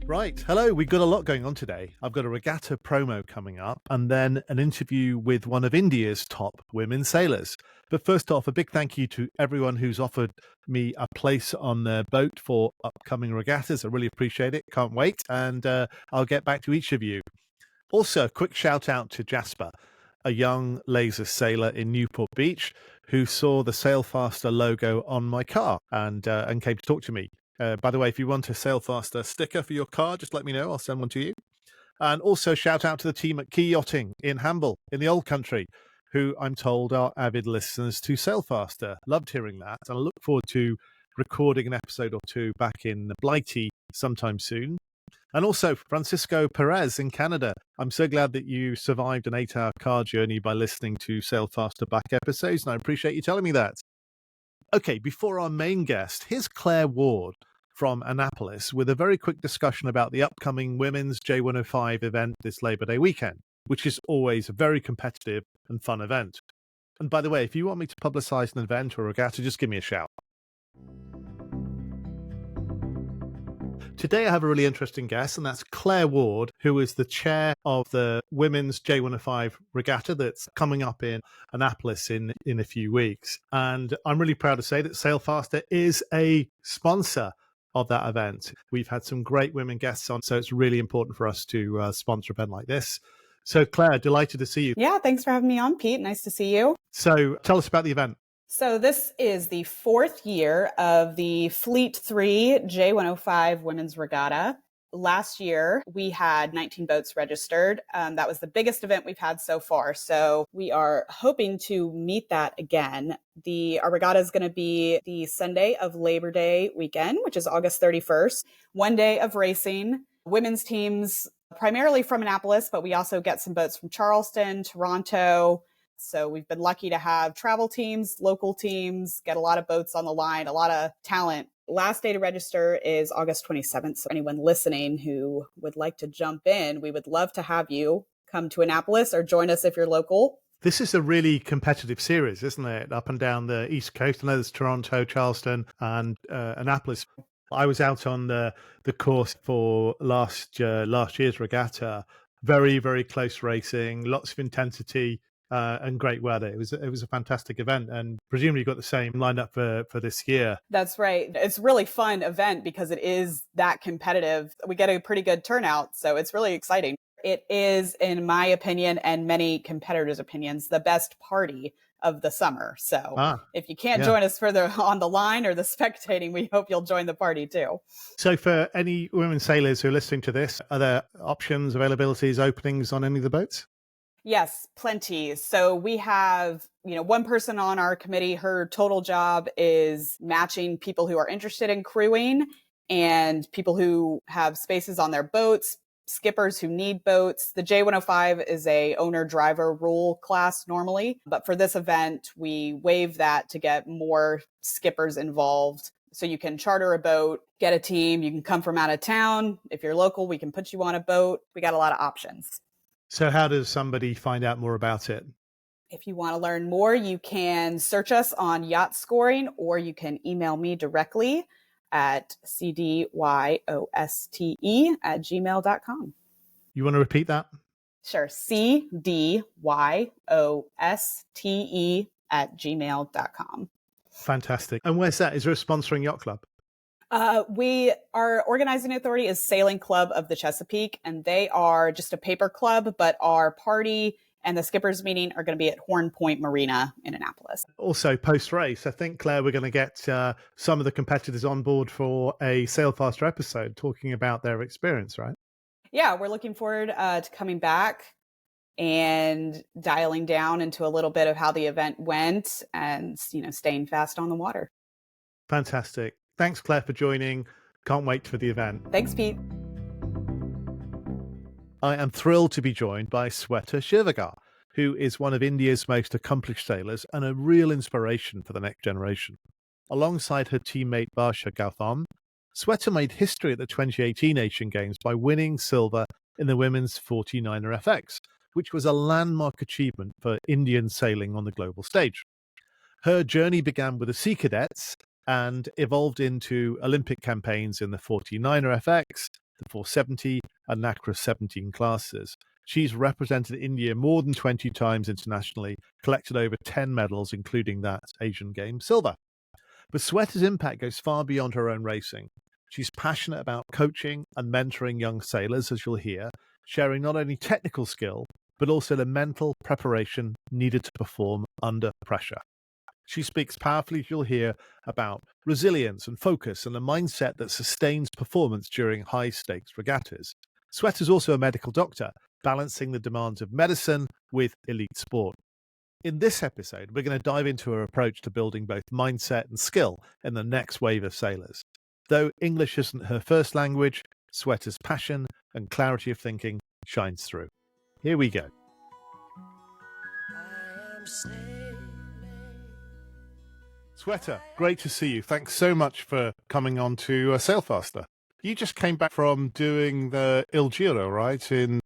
Right. Hello. We've got a lot going on today. I've got a regatta promo coming up and then an interview with one of India's top women sailors. But first off, a big thank you to everyone who's offered me a place on their boat for upcoming regattas. I really appreciate it. Can't wait. And I'll get back to each of you. Also, a quick shout out to Jasper, a young laser sailor in Newport Beach who saw the Sailfaster logo on my car and came to talk to me. By the way, if you want a Sailfaster sticker for your car, just let me know. I'll send one to you. And also shout out to the team at Key Yachting in Hamble, in the old country, who I'm told are avid listeners to Sailfaster. Loved hearing that. And I look forward to recording an episode or two back in Blighty sometime soon. And also Francisco Perez in Canada. I'm so glad that you survived an 8-hour car journey by listening to Sailfaster back episodes, and I appreciate you telling me that. Okay, before our main guest, here's Claire Ward from Annapolis with a very quick discussion about the upcoming Women's J105 event this Labor Day weekend, which is always a very competitive and fun event. And by the way, if you want me to publicize an event or a regatta, just give me a shout. Today I have a really interesting guest, and that's Claire Ward, who is the chair of the Women's J105 Regatta that's coming up in Annapolis in a few weeks. And I'm really proud to say that Sailfaster is a sponsor of that event. We've had some great women guests on, so it's really important for us to sponsor an event like this. So Claire, delighted to see you. Yeah, thanks for having me on, Pete. Nice to see you. So tell us about the event. So this is the 4th year of the Fleet 3 J105 Women's Regatta. Last year, we had 19 boats registered. That was the biggest event we've had so far. So we are hoping to meet that again. Our regatta is going to be the Sunday of Labor Day weekend, which is August 31st. 1 day of racing. Women's teams, primarily from Annapolis, but we also get some boats from Charleston, Toronto. So we've been lucky to have travel teams, local teams, get a lot of boats on the line, a lot of talent. Last day to register is August 27th. So anyone listening who would like to jump in, we would love to have you come to Annapolis or join us if you're local. This is a really competitive series, isn't it? Up and down the East Coast. I know there's Toronto, Charleston, and Annapolis. I was out on the course for last year's regatta. Very, very close racing, lots of intensity. And great weather. It was a fantastic event, and presumably you got the same lined up for this year. That's right. It's a really fun event because it is that competitive. We get a pretty good turnout, so it's really exciting. It is, in my opinion, and many competitors' opinions, the best party of the summer. So if you can't join us further on the line or the spectating, we hope you'll join the party too. So for any women sailors who are listening to this, are there options, availabilities, openings on any of the boats? Yes, plenty. So we have, one person on our committee, her total job is matching people who are interested in crewing and people who have spaces on their boats, skippers who need boats. The J105 is a owner-driver rule class normally, but for this event, we waive that to get more skippers involved. So you can charter a boat, get a team, you can come from out of town. If you're local, we can put you on a boat. We got a lot of options. So how does somebody find out more about it? If you want to learn more, you can search us on Yacht Scoring, or you can email me directly at cdyoste@gmail.com. You want to repeat that? Sure. cdyoste@gmail.com. Fantastic. And where's that? Is there a sponsoring yacht club? Our organizing authority is Sailing Club of the Chesapeake, and they are just a paper club, but our party and the skippers meeting are going to be at Horn Point Marina in Annapolis. Also, post-race, I think, Claire, we're going to get some of the competitors on board for a Sailfaster episode talking about their experience, right? Yeah, we're looking forward to coming back and dialing down into a little bit of how the event went and, staying fast on the water. Fantastic. Thanks, Claire, for joining. Can't wait for the event. Thanks, Pete. I am thrilled to be joined by Sweta Shervegar, who is one of India's most accomplished sailors and a real inspiration for the next generation. Alongside her teammate Barsha Gautam, Sweta made history at the 2018 Asian Games by winning silver in the women's 49er FX, which was a landmark achievement for Indian sailing on the global stage. Her journey began with the Sea Cadets and evolved into Olympic campaigns in the 49er FX the 470 and NACRA 17 classes. She's represented India more than 20 times internationally, collected over 10 medals, including that Asian Games silver. But Sweta's impact goes far beyond her own racing. She's passionate about coaching and mentoring young sailors, as you'll hear, sharing not only technical skill, but also the mental preparation needed to perform under pressure. She speaks powerfully, as you'll hear, about resilience and focus and the mindset that sustains performance during high-stakes regattas. Sweta is also a medical doctor, balancing the demands of medicine with elite sport. In this episode, we're going to dive into her approach to building both mindset and skill in the next wave of sailors. Though English isn't her first language, Sweta's passion and clarity of thinking shines through. Here we go. Sweta, great to see you. Thanks so much for coming on to Sailfaster. You just came back from doing the Il Giro, right, in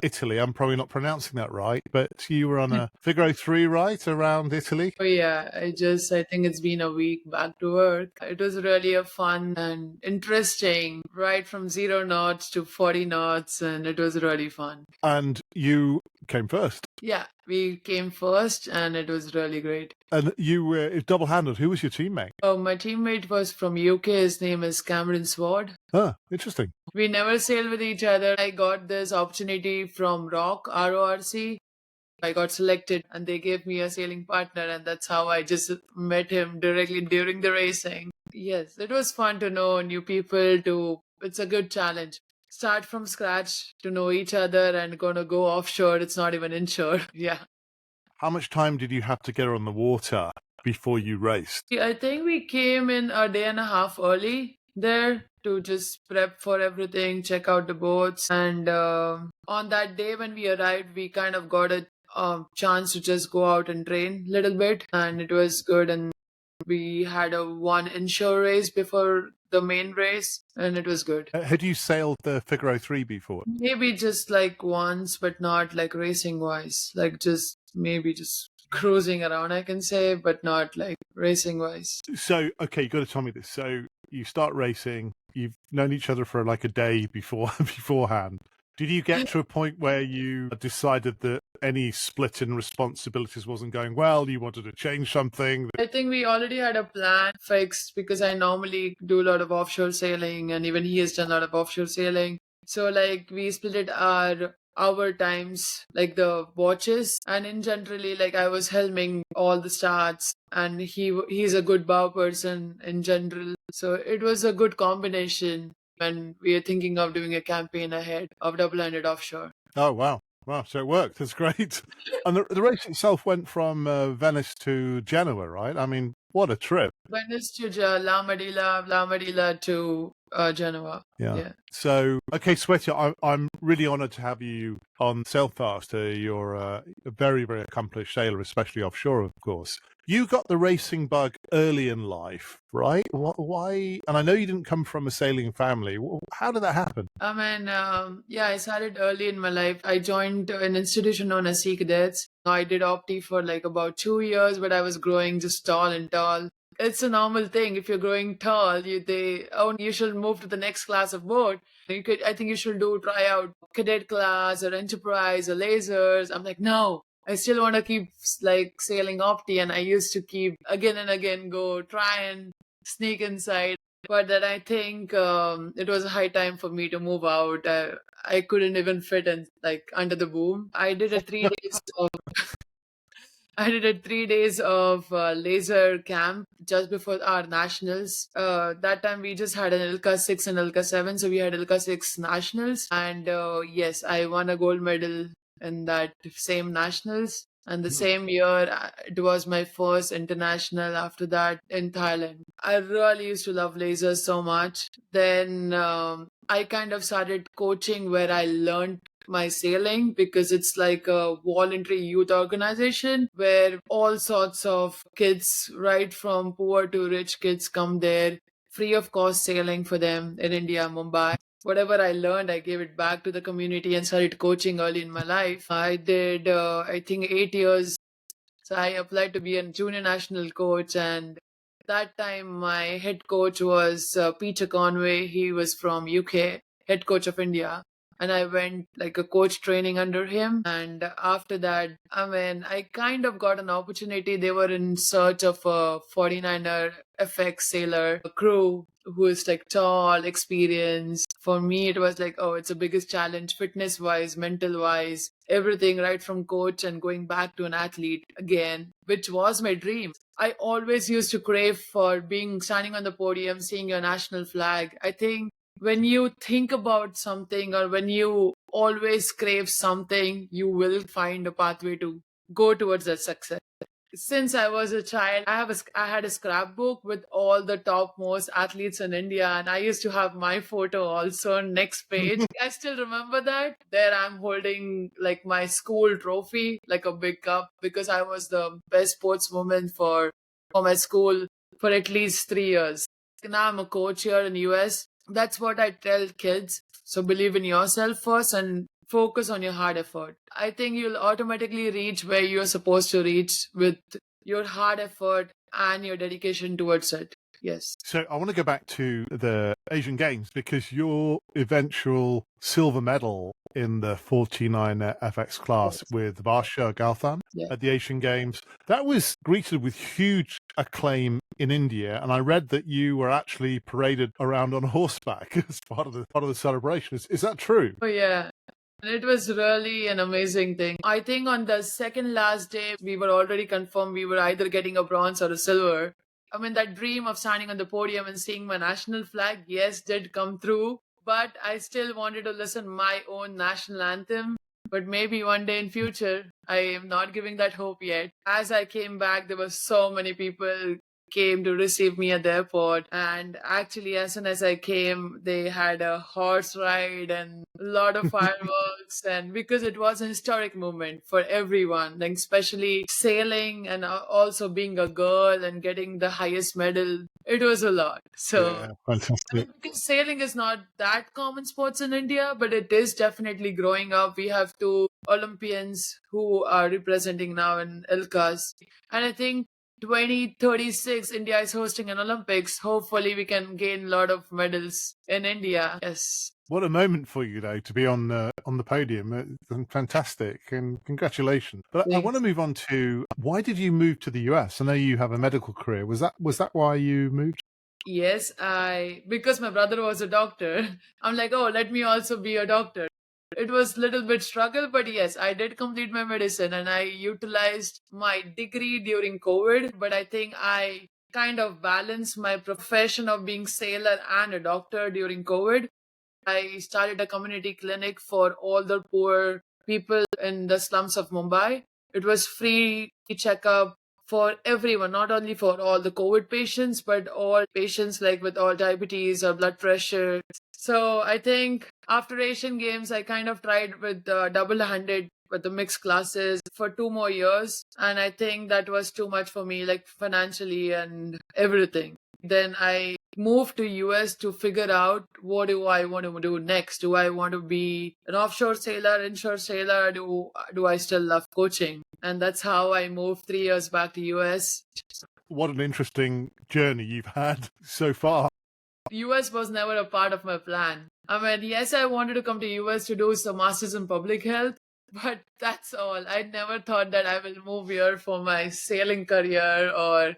Italy. I'm probably not pronouncing that right, but you were on a Figaro 3, right, around Italy? Oh yeah, I think it's been a week back to work. It was really a fun and interesting ride from 0 knots to 40 knots, and it was really fun. And you came first. Yeah, we came first, and it was really great. And you were double-handed. Who was your teammate? Oh, my teammate was from UK. His name is Cameron Sword. Ah, interesting. We never sailed with each other. I got this opportunity from RORC. I got selected and they gave me a sailing partner, and that's how I just met him directly during the racing. Yes, it was fun to know new people. It's a good challenge. Start from scratch to know each other and gonna go offshore. It's not even inshore. Yeah. How much time did you have to get on the water before you raced? I think we came in a day and a half early there to just prep for everything, check out the boats. And on that day when we arrived, we kind of got a chance to just go out and train a little bit, and it was good. And we had one inshore race before the main race, and it was good. Had you sailed the Figaro 3 before? Maybe just like once, but not like racing wise, like just cruising around, I can say, but not like racing wise. So, okay, you got to tell me this. So you start racing, you've known each other for like a day beforehand. Did you get to a point where you decided that any split in responsibilities wasn't going well? You wanted to change something? I think we already had a plan fixed because I normally do a lot of offshore sailing, and even he has done a lot of offshore sailing. So like we split our times, like the watches, and in generally like I was helming all the starts, and he's a good bow person in general. So it was a good combination when we are thinking of doing a campaign ahead of double-handed offshore. Oh, wow. Wow, so it worked. That's great. And the race itself went from Venice to Genoa, right? I mean, what a trip. Venice to La Maddila to Genoa. Yeah. So, okay, Sweta, I'm really honored to have you on Sailfaster. You're a very, very accomplished sailor, especially offshore, of course. You got the racing bug early in life, right? Why? And I know you didn't come from a sailing family. How did that happen? I mean, I started early in my life. I joined an institution known as Sea Cadets. I did opti for like about 2 years, but I was growing just tall and tall. It's a normal thing. If you're growing tall, you should move to the next class of boat. I think you should try out cadet class or enterprise or lasers. I'm like, no, I still want to keep like sailing opti, and I used to keep again and again try and sneak inside. But then I think it was a high time for me to move out. I couldn't even fit in like under the boom. I did a 3 days of laser camp just before our nationals. That time we just had an ILCA 6 and ILCA 7, so we had ILCA 6 nationals. And yes, I won a gold medal in that same nationals. And the same year, it was my first international after that in Thailand. I really used to love lasers so much. Then I kind of started coaching where I learned my sailing, because it's like a voluntary youth organization where all sorts of kids, right from poor to rich kids, come there, free of cost sailing for them in India, Mumbai. Whatever I learned, I gave it back to the community and started coaching early in my life. I did, I think, 8 years. So I applied to be a junior national coach, and that time my head coach was Peter Conway. He was from UK. head coach of India. And I went like a coach training under him. And after that, I kind of got an opportunity. They were in search of a 49er FX sailor crew who is like tall, experienced. For me, it was like, oh, it's the biggest challenge, fitness wise, mental wise, everything, right from coach and going back to an athlete again, which was my dream. I always used to crave for standing on the podium, seeing your national flag. I think when you think about something or when you always crave something, you will find a pathway to go towards that success. Since I was a child, I had a scrapbook with all the topmost athletes in India, and I used to have my photo also on next page. I still remember that. There I'm holding like my school trophy, like a big cup, because I was the best sportswoman for my school for at least 3 years. Now I'm a coach here in US. That's what I tell kids. So believe in yourself first and focus on your hard effort. I think you'll automatically reach where you're supposed to reach with your hard effort and your dedication towards it. Yes. So I want to go back to the Asian Games because your eventual silver medal in the 49 FX class with Varsha Gauthan at the Asian Games, that was greeted with huge acclaim in India. And I read that you were actually paraded around on horseback as part of the celebration. Is that true? Oh, yeah. It was really an amazing thing. I think on the second last day, we were already confirmed we were either getting a bronze or a silver. That dream of standing on the podium and seeing my national flag, yes, did come through. But I still wanted to listen my own national anthem. But maybe one day in future, I am not giving that hope yet. As I came back, there were so many people came to receive me at the airport, and actually as soon as I came they had a horse ride and a lot of fireworks, and because it was a historic moment for everyone, like especially sailing and also being a girl and getting the highest medal, it was a lot. So fantastic. Because sailing is not that common sports in India, but it is definitely growing up. We have 2 Olympians who are representing now in ILCAs, and I think 2036 India is hosting an Olympics. Hopefully we can gain a lot of medals in India. Yes. What a moment for you though to be on the podium. Fantastic, and congratulations. But thanks. I want to move on to why did you move to the US? I know you have a medical career. Was that why you moved? Yes, because my brother was a doctor. I'm like, oh, let me also be a doctor. It was a little bit struggle, but yes, I did complete my medicine and I utilized my degree during COVID. But I think I kind of balanced my profession of being sailor and a doctor during COVID. I started a community clinic for all the poor people in the slums of Mumbai. It was free checkup for everyone, not only for all the COVID patients, but all patients like with all diabetes or blood pressure. So I think after Asian Games, I kind of tried with double-handed with the mixed classes for 2 more years. And I think that was too much for me, like financially and everything. Then I moved to US to figure out what do I want to do next. Do I want to be an offshore sailor, inshore sailor? Do I still love coaching? And that's how I moved 3 years back to US. What an interesting journey you've had so far. US was never a part of my plan. Yes, I wanted to come to US to do some masters in public health, but that's all. I never thought that I will move here for my sailing career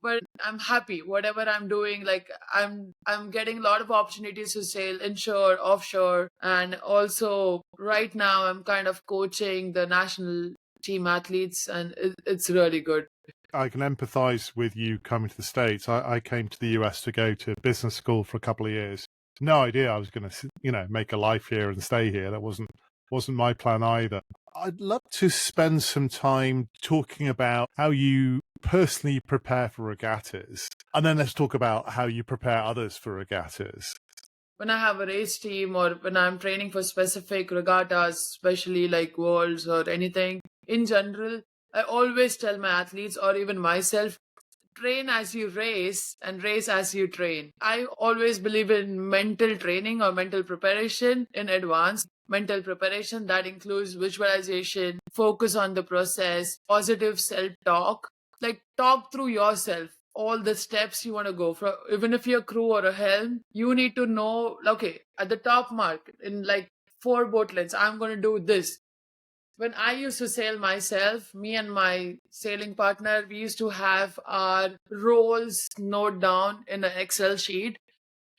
but I'm happy whatever I'm doing. Like I'm getting a lot of opportunities to sail inshore, offshore, and also right now I'm kind of coaching the national team athletes, and it's really good. I can empathize with you coming to the States. I came to the US to go to business school for a couple of years. No idea I was going to, make a life here and stay here. That wasn't my plan either. I'd love to spend some time talking about how you personally prepare for regattas, and then let's talk about how you prepare others for regattas. When I have a race team or when I'm training for specific regattas, especially like worlds or anything, in general, I always tell my athletes or even myself, train as you race and race as you train. I always believe in mental training or mental preparation in advance. Mental preparation that includes visualization, focus on the process, positive self-talk. Like talk through yourself. all the steps you want to go for. Even if you're crew or a helm, you need to know, okay, at the top mark in like 4 boat lengths, I'm going to do this. When I used to sail myself, me and my sailing partner, we used to have our roles note down in an Excel sheet.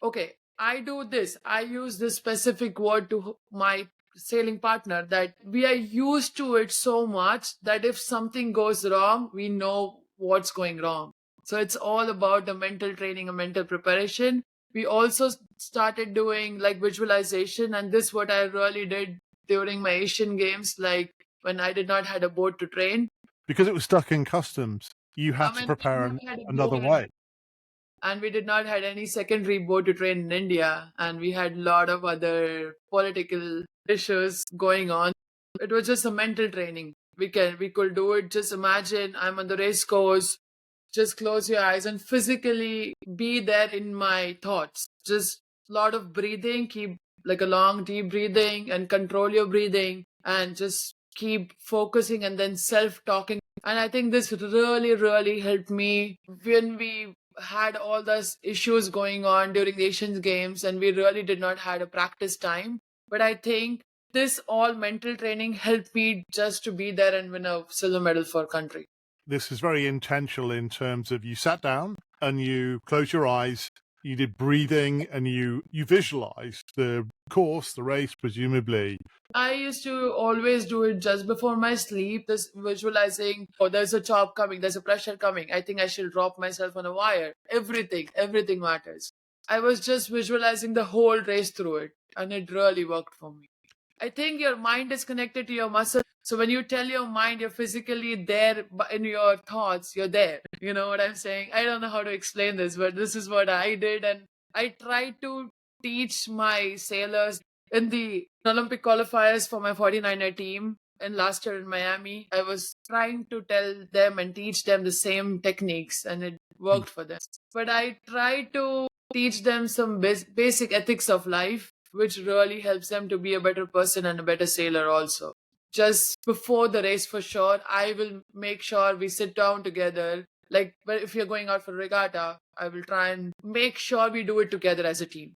Okay, I do this. I use this specific word to my sailing partner, that we are used to it so much that if something goes wrong, we know what's going wrong. So it's all about the mental training and mental preparation. We also started doing like visualization, and this what I really did during my Asian games, like when I did not had a boat to train. Because it was stuck in customs, you had to We prepare did not had a another boat, way. and we did not had any secondary boat to train in India, and we had a lot of other political issues going on. It was just a mental training. We could do it. Just imagine I'm on the race course. Just close your eyes and physically be there in my thoughts. Just a lot of breathing. Keep like a long deep breathing and control your breathing, and just keep focusing and then self-talking. And I think this really, really helped me when we had all those issues going on during the Asian Games, and we really did not had a practice time. But I think this all mental training helped me just to be there and win a silver medal for country. This is very intentional in terms of you sat down and you closed your eyes, you did breathing, and you visualized the course, the race, presumably. I used to always do it just before my sleep, this visualizing, oh, there's a chop coming, there's a pressure coming. I think I should drop myself on a wire. Everything matters. I was just visualizing the whole race through it, and it really worked for me. I think your mind is connected to your muscle. So when you tell your mind you're physically there in your thoughts, you're there. You know what I'm saying? I don't know how to explain this, but this is what I did. And I tried to teach my sailors in the Olympic qualifiers for my 49er team. And last year in Miami, I was trying to tell them and teach them the same techniques, and it worked for them. But I tried to teach them some basic ethics of life, which really helps them to be a better person and a better sailor also. Just before the race for sure, I will make sure we sit down together. Like, but if you're going out for regatta, I will try and make sure we do it together as a team.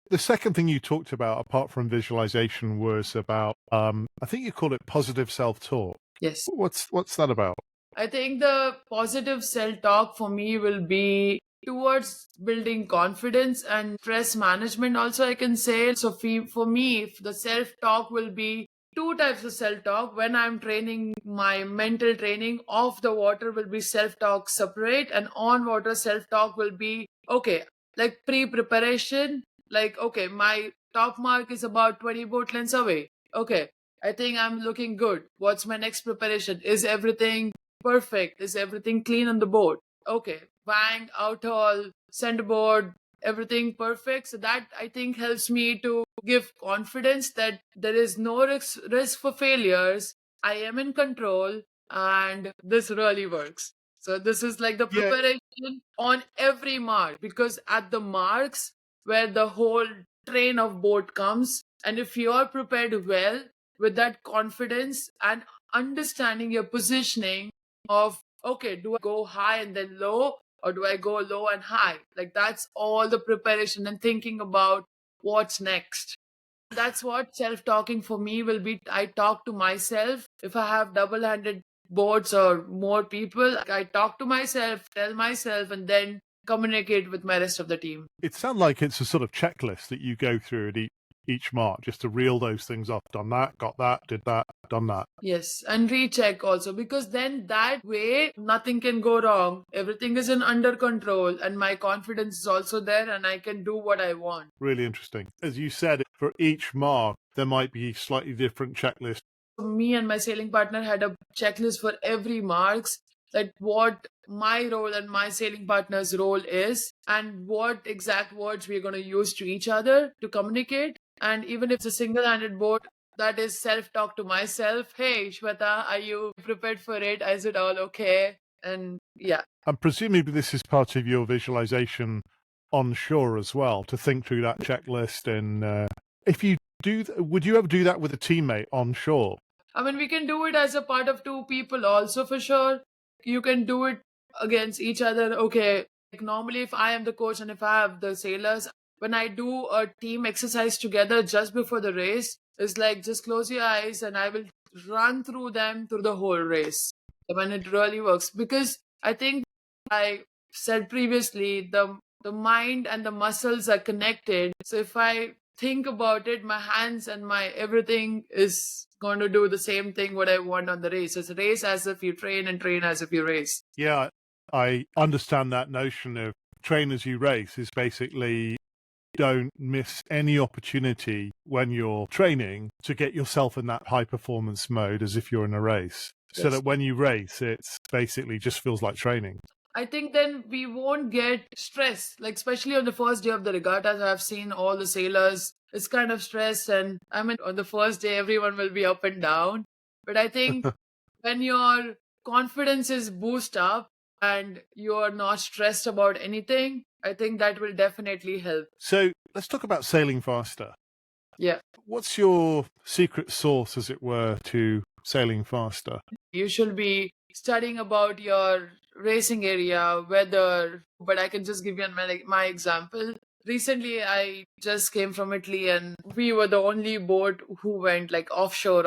The second thing you talked about, apart from visualization, was about, I think you call it positive self-talk. Yes. What's that about? I think the positive self-talk for me will be towards building confidence and stress management also, I can say. So for me, the self-talk will be 2 types of self-talk. When I'm training, my mental training off the water will be self-talk separate, and on water self-talk will be, okay, like pre-preparation, like, okay, my top mark is about 20 boat lengths away. Okay, I think I'm looking good. What's my next preparation? Is everything perfect? Is everything clean on the boat? Okay, bang, out all, centerboard, everything perfect. So that I think helps me to give confidence that there is no risk for failures. I am in control, and this really works. So this is like the preparation on every mark, because at the marks where the whole train of boat comes, and if you are prepared well with that confidence and understanding your positioning of, okay, do I go high and then low, or do I go low and high? Like, that's all the preparation and thinking about what's next. That's what self-talking for me will be. I talk to myself. If I have double-handed boats or more people, I talk to myself, tell myself, and then communicate with my rest of the team. It sounds like it's a sort of checklist that you go through at each mark, just to reel those things off. Done that, got that, did that, done that. Yes, and recheck also, because then that way nothing can go wrong. Everything is in under control, and my confidence is also there, and I can do what I want. Really interesting. As you said, for each mark, there might be slightly different checklists. Me and my sailing partner had a checklist for every marks, that what my role and my sailing partner's role is, and what exact words we're going to use to each other to communicate. And even if it's a single-handed boat, that is self-talk to myself. Hey, Sweta, are you prepared for it? Is it all okay? And yeah. And presumably this is part of your visualization on shore as well, to think through that checklist. And if you do, would you ever do that with a teammate on shore? I mean, we can do it as a part of 2 people also, for sure. You can do it against each other. Okay, Like normally, if I am the coach and if I have the sailors, when I do a team exercise together just before the race, it's like just close your eyes and I will run through them through the whole race. When it really works, because I think I said previously, the mind and the muscles are connected. So if I think about it, my hands and my everything is going to do the same thing what I want on the race. It's a race as if you train and train as if you race. Yeah, I understand that notion of train as you race is basically don't miss any opportunity when you're training to get yourself in that high performance mode as if you're in a race. So Yes. that when you race, it's basically just feels like training. I think then we won't get stressed, like especially on the first day of the regattas. I've seen all the sailors, it's kind of stressed, and I mean, on the first day, everyone will be up and down. But I think when your confidence is boost up and you're not stressed about anything, I think that will definitely help. So let's talk about sailing faster. Yeah. What's your secret sauce, as it were, to sailing faster? You should be studying about your racing area, weather. But I can just give you my example. Recently, I just came from Italy and we were the only boat who went like offshore.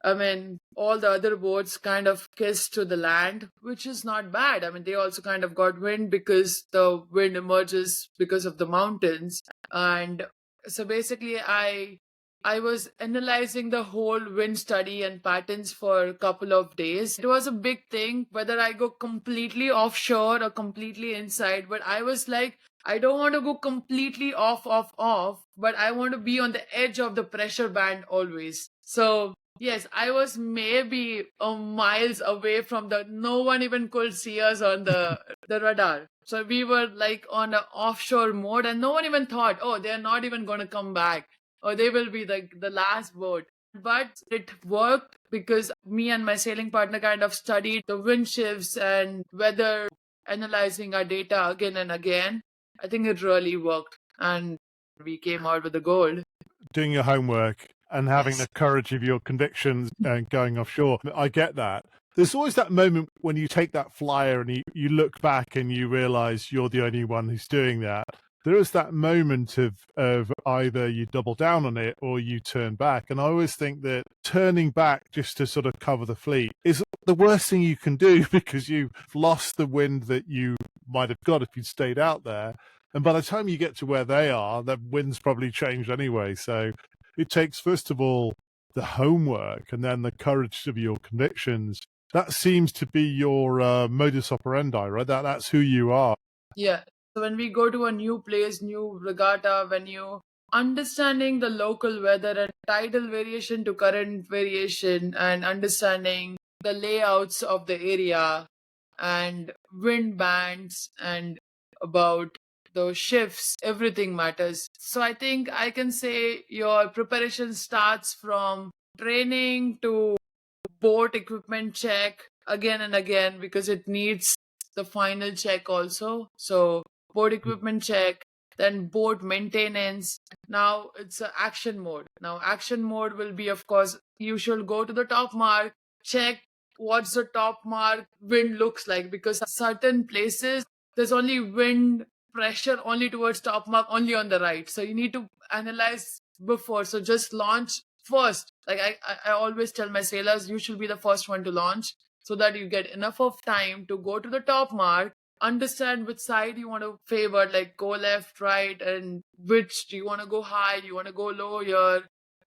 I mean, all the other boats kind of kissed to the land, which is not bad. I mean, they also kind of got wind because the wind emerges because of the mountains. And so basically, I was analyzing the whole wind study and patterns for a couple of days. It was a big thing whether I go completely offshore or completely inside. But I was like, I don't want to go completely off, but I want to be on the edge of the pressure band always. So yes, I was maybe miles away from no one even could see us on the radar. So we were like on an offshore mode and no one even thought, oh, they're not even going to come back or they will be like the last boat. But it worked because me and my sailing partner kind of studied the wind shifts and weather, analyzing our data again and again. I think it really worked and we came out with the gold. Doing your homework and having Yes. the courage of your convictions and going offshore. I get that. There's always that moment when you take that flyer and you look back and you realize you're the only one who's doing that. There is that moment of either you double down on it or you turn back. And I always think that turning back just to sort of cover the fleet is the worst thing you can do because you've lost the wind that you might have got if you'd stayed out there. And by the time you get to where they are, the wind's probably changed anyway. So it takes, first of all, the homework and then the courage of your convictions. That seems to be your modus operandi, right? That's who you are. Yeah. So when we go to a new place, new regatta, when you understanding the local weather and tidal variation to current variation and understanding the layouts of the area and wind bands and about those shifts, everything matters. So I think I can say your preparation starts from training to boat equipment check again and again because it needs the final check also. So boat equipment check, then boat maintenance. Now it's an action mode. Now action mode will be, of course, you should go to the top mark, check what's the top mark wind looks like because certain places there's only wind pressure only towards top mark only on the right. So you need to analyze before. So just launch first. Like I always tell my sailors, you should be the first one to launch so that you get enough of time to go to the top mark, understand which side you want to favor, like go left, right, and which do you want to go high, you want to go low here,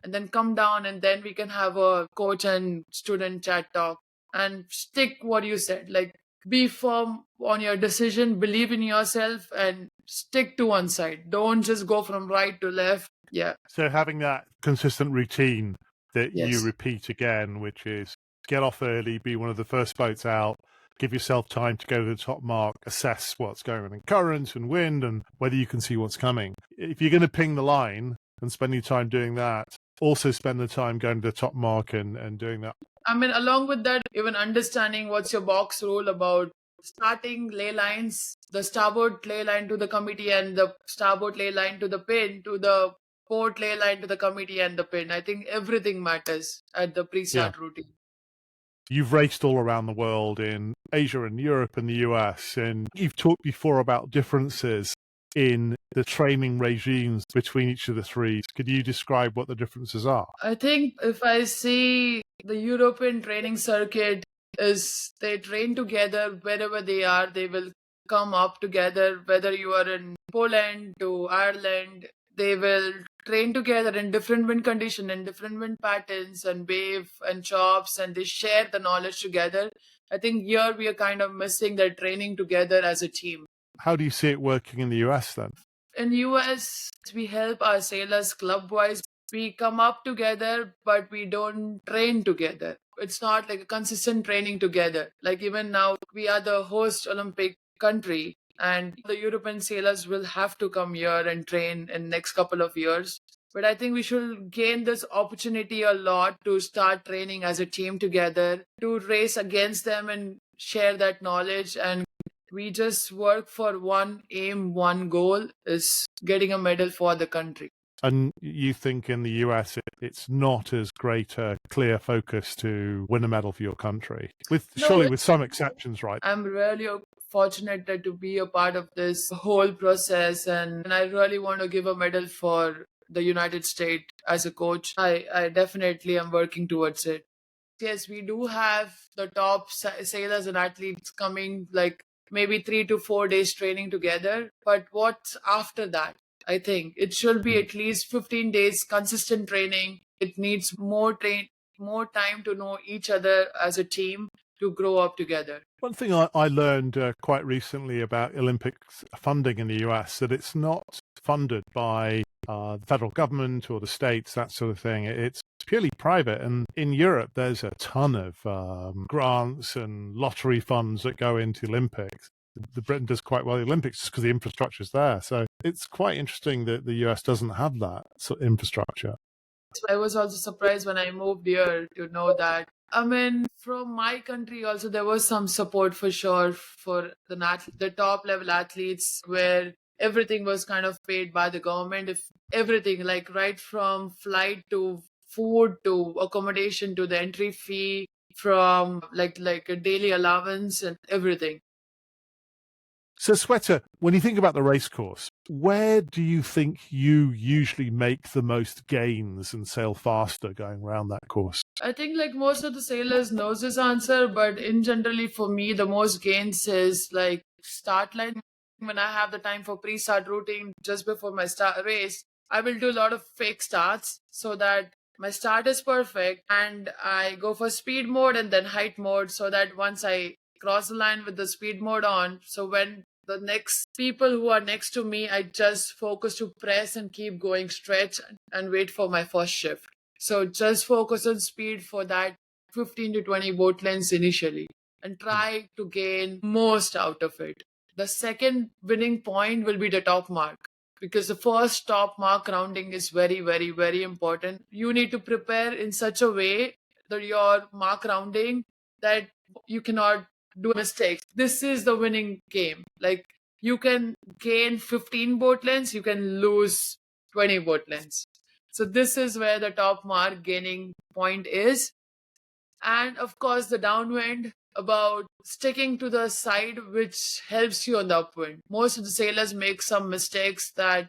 and then come down, and then we can have a coach and student chat talk and stick what you said. Like be firm on your decision, believe in yourself, and stick to one side. Don't just go from right to left. Yeah. So having that consistent routine that Yes. you repeat again, which is get off early, be one of the first boats out, give yourself time to go to the top mark, assess what's going on in current and wind and whether you can see what's coming. If you're going to ping the line and spend your time doing that, also spend the time going to the top mark and doing that. I mean, along with that, even understanding what's your box rule about starting ley lines, the starboard ley line to the committee and the starboard ley line to the pin, to the port ley line to the committee and the pin. I think everything matters at the pre-start routine. You've raced all around the world in Asia and Europe and the US, and you've talked before about differences in the training regimes between each of the three. Could you describe what the differences are? I think if I see the European training circuit is they train together wherever they are, they will come up together, whether you are in Poland to Ireland, they will train together in different wind condition and different wind patterns and wave and chops, and they share the knowledge together. I think here we are kind of missing that training together as a team. How do you see it working in the US then? In US, we help our sailors club-wise. We come up together, but we don't train together. It's not like a consistent training together. Like even now, we are the host Olympic country, and the European sailors will have to come here and train in next couple of years. But I think we should gain this opportunity a lot to start training as a team together, to race against them and share that knowledge. And we just work for one aim, one goal is getting a medal for the country. And you think in the US it's not as great a clear focus to win a medal for your country? Surely with some exceptions, right? I'm really fortunate to be a part of this whole process, and I really want to give a medal for the United States as a coach. I definitely am working towards it. Yes, we do have the top sailors and athletes coming like maybe 3 to 4 days training together. But what's after that? I think it should be at least 15 days consistent training. It needs more time to know each other as a team to grow up together. One thing I learned quite recently about Olympics funding in the US, that it's not funded by the federal government or the states, that sort of thing. It's purely private. And in Europe, there's a ton of grants and lottery funds that go into Olympics. The Britain does quite well in the Olympics just because the infrastructure is there. So it's quite interesting that the US doesn't have that sort of infrastructure. I was also surprised when I moved here to know that. I mean, from my country also, there was some support for sure for the top level athletes, where everything was kind of paid by the government. If everything, like right from flight to food to accommodation to the entry fee, from like a daily allowance and everything. So, Sweta, when you think about the race course, where do you think you usually make the most gains and sail faster going around that course? I think like most of the sailors knows this answer, but in generally for me, the most gains is like start line. When I have the time for pre-start routing just before my race, I will do a lot of fake starts so that my start is perfect, and I go for speed mode and then height mode, so that once I cross the line with the speed mode on, so when the next people who are next to me, I just focus to press and keep going, stretch and wait for my first shift. So just focus on speed for that 15 to 20 boat lengths initially and try to gain most out of it. The second winning point will be the top mark, because the first top mark rounding is very, very, very important. You need to prepare in such a way that your mark rounding that you cannot do mistakes. This is the winning game. Like you can gain 15 boat lengths, you can lose 20 boat lengths. So this is where the top mark gaining point is. And of course, the downwind, about sticking to the side which helps you on the upwind. Most of the sailors make some mistakes that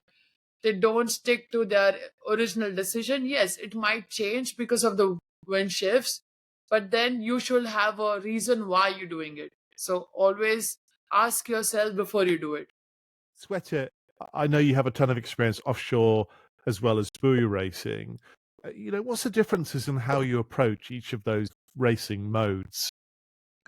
they don't stick to their original decision. Yes, it might change because of the wind shifts, but then you should have a reason why you're doing it. So always ask yourself before you do it. Sweta, I know you have a ton of experience offshore as well as buoy racing. What's the differences in how you approach each of those racing modes?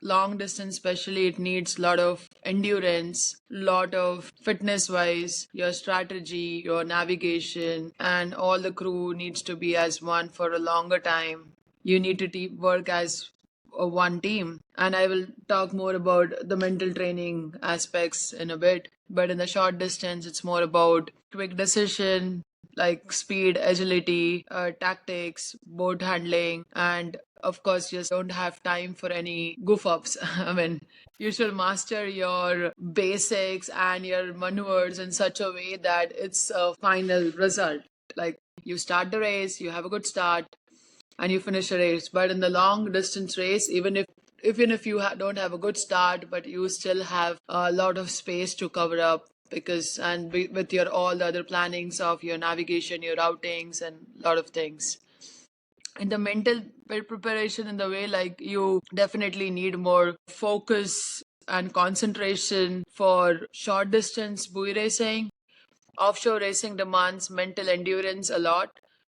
Long distance especially, it needs a lot of endurance, lot of fitness wise, your strategy, your navigation, and all the crew needs to be as one for a longer time. You need to work as a one team, and I will talk more about the mental training aspects in a bit. But in the short distance, it's more about quick decision, like speed, agility, tactics, boat handling, and of course, just don't have time for any goof ups. I mean, you should master your basics and your maneuvers in such a way that it's a final result. Like you start the race, you have a good start, and you finish a race. But in the long distance race, even if you don't have a good start, but you still have a lot of space to cover up, because with your all the other plannings of your navigation, your routings, and a lot of things. In the mental preparation, in the way, like, you definitely need more focus and concentration for short distance buoy racing. Offshore racing demands mental endurance a lot,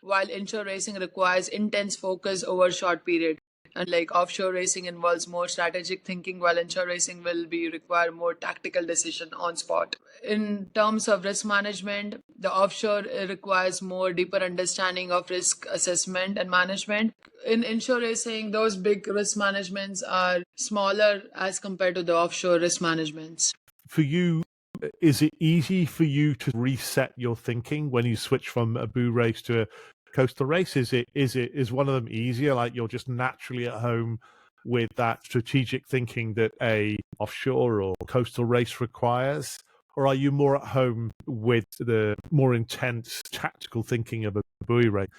while inshore racing requires intense focus over a short period. And like, offshore racing involves more strategic thinking, while inshore racing will be require more tactical decision on spot. In terms of risk management, the offshore requires more deeper understanding of risk assessment and management. In inshore racing, those big risk managements are smaller as compared to the offshore risk managements. For you, is it easy for you to reset your thinking when you switch from a buoy race to a coastal race? Is one of them easier? Like, you're just naturally at home with that strategic thinking that a offshore or coastal race requires? Or are you more at home with the more intense tactical thinking of a buoy race?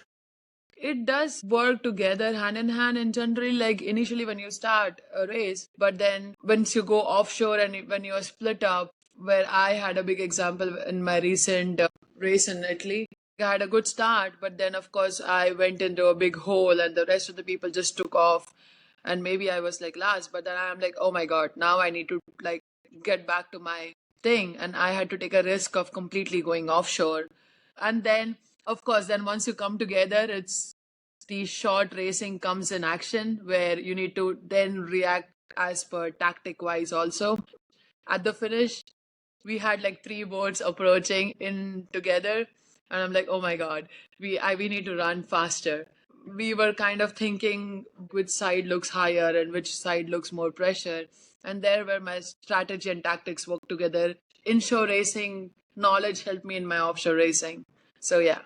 It does work together hand in hand, and generally, like, initially when you start a race, but then once you go offshore and when you're split up, where I had a big example in my recent race in Italy. I had a good start, but then of course I went into a big hole and the rest of the people just took off, and maybe I was like last, but then I'm like, oh my god, now I need to like get back to my thing, and I had to take a risk of completely going offshore. And then of course, then once you come together, it's the short racing comes in action, where you need to then react as per tactic wise also. At the finish, we had like three boats approaching in together, and I'm like, oh my god, we need to run faster. We were kind of thinking which side looks higher and which side looks more pressure, and there where my strategy and tactics work together. Inshore racing knowledge helped me in my offshore racing. So yeah.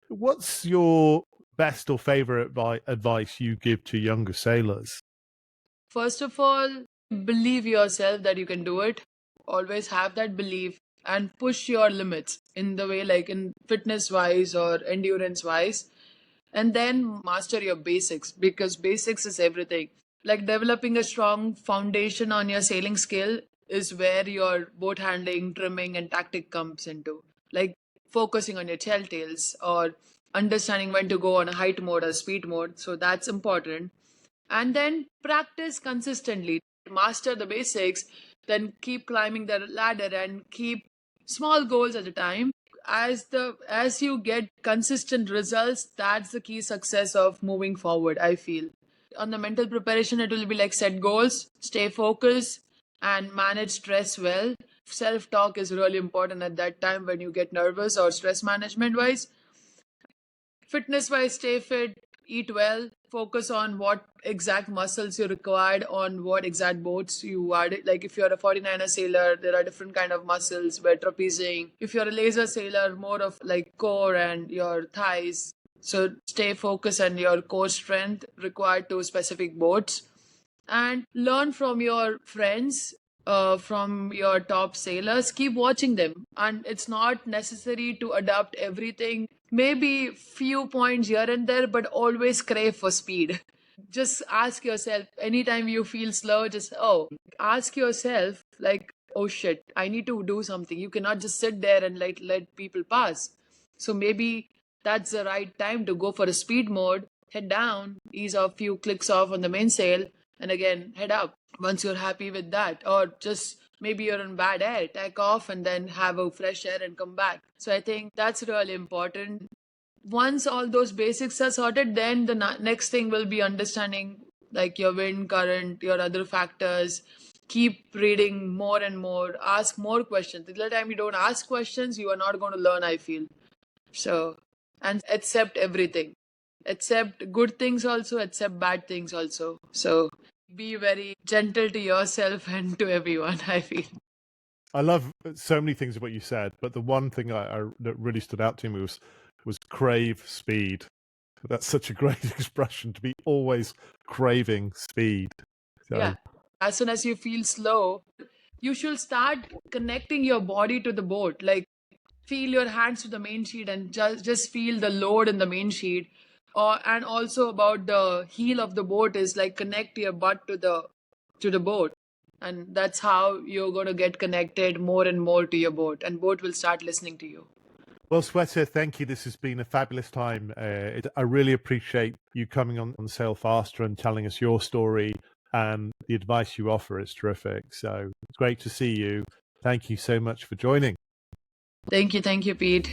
What's your best or favorite advice you give to younger sailors? First of all, believe yourself that you can do it. Always have that belief and push your limits in the way, like in fitness wise or endurance wise. And then master your basics, because basics is everything. Like, developing a strong foundation on your sailing skill is where your boat handling, trimming, and tactic comes into. Like, focusing on your telltales or understanding when to go on a height mode or speed mode. So that's important. And then practice consistently, master the basics, then keep climbing the ladder and keep small goals at a time. As you get consistent results, that's the key success of moving forward, I feel. On the mental preparation, it will be like set goals, stay focused, and manage stress well. Self talk is really important at that time when you get nervous or stress management wise. Fitness wise, stay fit, eat well, focus on what exact muscles you required on what exact boats you are. Like, if you're a 49er sailor, there are different kind of muscles where trapezing. If you're a laser sailor, more of like core and your thighs. So stay focused on your core strength required to specific boats, and learn from your friends, from your top sailors. Keep watching them, and it's not necessary to adopt everything. Maybe few points here and there, but always crave for speed. Just ask yourself anytime you feel slow, just ask yourself like, oh shit, I need to do something. You cannot just sit there and let people pass. So maybe that's the right time to go for a speed mode, head down, ease off few clicks off on the mainsail, and again head up once you're happy with that. Or just maybe you're in bad air, take off and then have a fresh air and come back. So I think that's really important. Once all those basics are sorted, then the next thing will be understanding like your wind current, your other factors. Keep reading more and more, ask more questions. The time you don't ask questions, you are not going to learn, I feel. So, and accept everything, accept good things also, accept bad things also. So be very gentle to yourself and to everyone, I feel. I love so many things of what you said, but the one thing that really stood out to me was crave speed. That's such a great expression, to be always craving speed. So. Yeah. As soon as you feel slow, you should start connecting your body to the boat. Like, feel your hands to the main sheet and just feel the load in the main sheet. And also about the heel of the boat is like connect your butt to the boat, and that's how you're going to get connected more and more to your boat, and boat will start listening to you. Well, Sweta, thank you. This has been a fabulous time. I really appreciate you coming on Sailfaster and telling us your story and the advice you offer. It's terrific. So it's great to see you. Thank you so much for joining. Thank you, Pete.